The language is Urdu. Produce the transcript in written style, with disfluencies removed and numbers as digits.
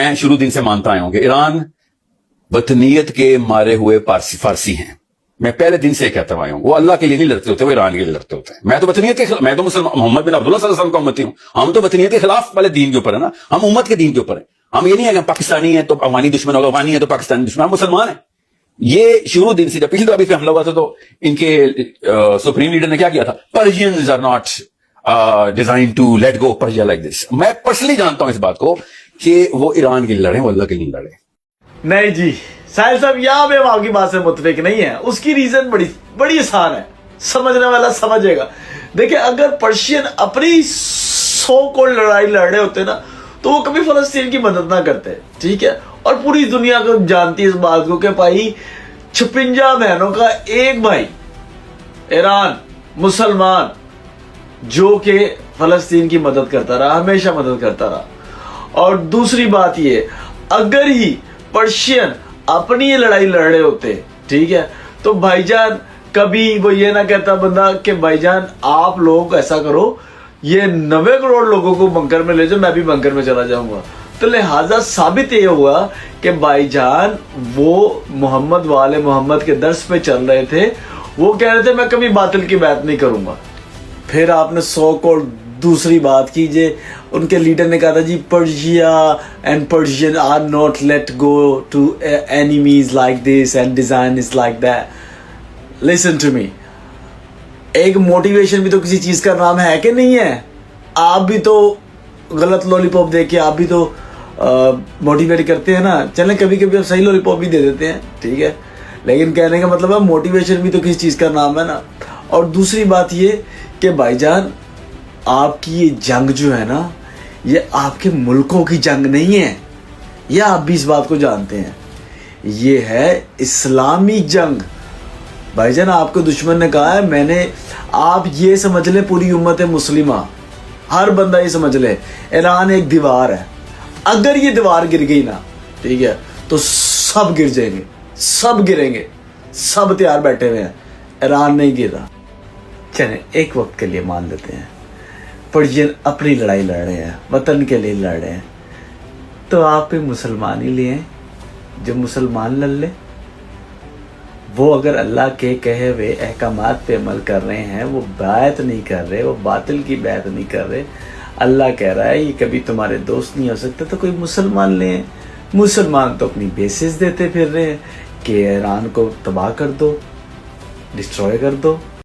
میں شروع دن سے مانتا آیا ہوں کہ ایران وطنیت کے مارے ہوئے فارسی ہیں. میں پہلے دن سے کہتا آیا ہوں وہ اللہ کے لیے نہیں لڑتے ہوتے, وہ ایران کے لیے لڑتے ہوتے ہیں. میں تو وطنیت کے میں تو مسلمان محمد بن عبداللہ صلی اللہ علیہ وسلم کا امتی ہوں. ہم تو وطنیت کے خلاف والے دین کے اوپر ہے نا, ہم امت کے دین کے اوپر ہیں. ہم یہ نہیں ہے کہ پاکستانی ہیں تو افغانی دشمن ہوگا, افغانی ہے تو پاکستانی دشمن, ہم مسلمان ہیں. یہ شروع دن سے جب پچھلی دفعہ بھی حملہ ہوا تھا تو ان کے سپریم لیڈر نے کیا کیا تھا, Persians are not design to let go Persia like this. میں پرسنلی جانتا ہوں اس بات کو کہ وہ ایران کے لیے لڑیں, وہ اللہ کے لیے لڑیں. نہیں جی ساحل صاحب, یہاں پہ ہم آپ کی بات سے متفق نہیں ہے. اس کی ریزن بڑی آسان ہے, سمجھنے والا سمجھے گا. دیکھیں اگر پرشین اپنی سو کو لڑائی لڑ رہے ہوتے نا تو وہ کبھی فلسطین کی مدد نہ کرتے, ٹھیک ہے. اور پوری دنیا کو جانتی ہے اس بات کو کہ بھائی 56 بہنوں کا ایک بھائی ایران مسلمان جو کہ فلسطین کی مدد کرتا رہا, ہمیشہ مدد کرتا رہا. اور دوسری بات یہ, اگر ہی پرشین اپنی یہ لڑائی لڑ رہے ہوتے, ٹھیک ہے, تو بھائی جان کبھی وہ یہ نہ کہتا بندہ کہ بھائی جان آپ لوگ ایسا کرو, یہ 90 کروڑ لوگوں کو بنکر میں لے جاؤ, میں بھی بنکر میں چلا جاؤں گا. تو لہٰذا ثابت یہ ہوا کہ بھائی جان وہ محمد والے محمد کے درس پہ چل رہے تھے, وہ کہہ رہے تھے میں کبھی باطل کی بیعت نہیں کروں گا. پھر آپ نے 100 کروڑ دوسری بات کیجئے, ان کے لیڈر نے کہا تھا جی Persia and Persians are not let go to enemies like this and design is like that. Listen to me, ایک موٹیویشن بھی تو کسی چیز کا نام ہے کہ نہیں ہے. آپ بھی تو غلط لولی پاپ دے کے آپ بھی تو موٹیویٹ کرتے ہیں نا. چلیں کبھی کبھی آپ صحیح لولی پاپ بھی دے دیتے ہیں, ٹھیک ہے, لیکن کہنے کا مطلب ہے موٹیویشن بھی تو کسی چیز کا نام ہے نا. اور دوسری بات یہ کہ بھائی جان آپ کی یہ جنگ جو ہے نا, یہ آپ کے ملکوں کی جنگ نہیں ہے, یہ آپ بھی اس بات کو جانتے ہیں, یہ ہے اسلامی جنگ. بھائی جان آپ کے دشمن نے کہا ہے میں نے, آپ یہ سمجھ لیں پوری امت مسلمہ, ہر بندہ یہ سمجھ لے ایران ایک دیوار ہے. اگر یہ دیوار گر گئی نا, ٹھیک ہے, تو سب گر جائیں گے, سب گریں گے, سب تیار بیٹھے ہوئے ہیں. ایران نہیں گر رہا. چلیں ایک وقت کے لیے مان لیتے ہیں پرشین اپنی لڑائی لڑ رہے ہیں, وطن کے لیے لڑ رہے ہیں, تو آپ بھی مسلمان ہی لیے ہیں جو مسلمان لڑ لے. وہ اگر اللہ کے کہے ہوئے احکامات پہ عمل کر رہے ہیں, وہ بیعت نہیں کر رہے, وہ باطل کی بیعت نہیں کر رہے. اللہ کہہ رہا ہے یہ کبھی تمہارے دوست نہیں ہو سکتے, تو کوئی مسلمان لیں. مسلمان تو اپنی بیسز دیتے پھر رہے ہیں کہ ایران کو تباہ کر دو, ڈسٹروائے کر دو.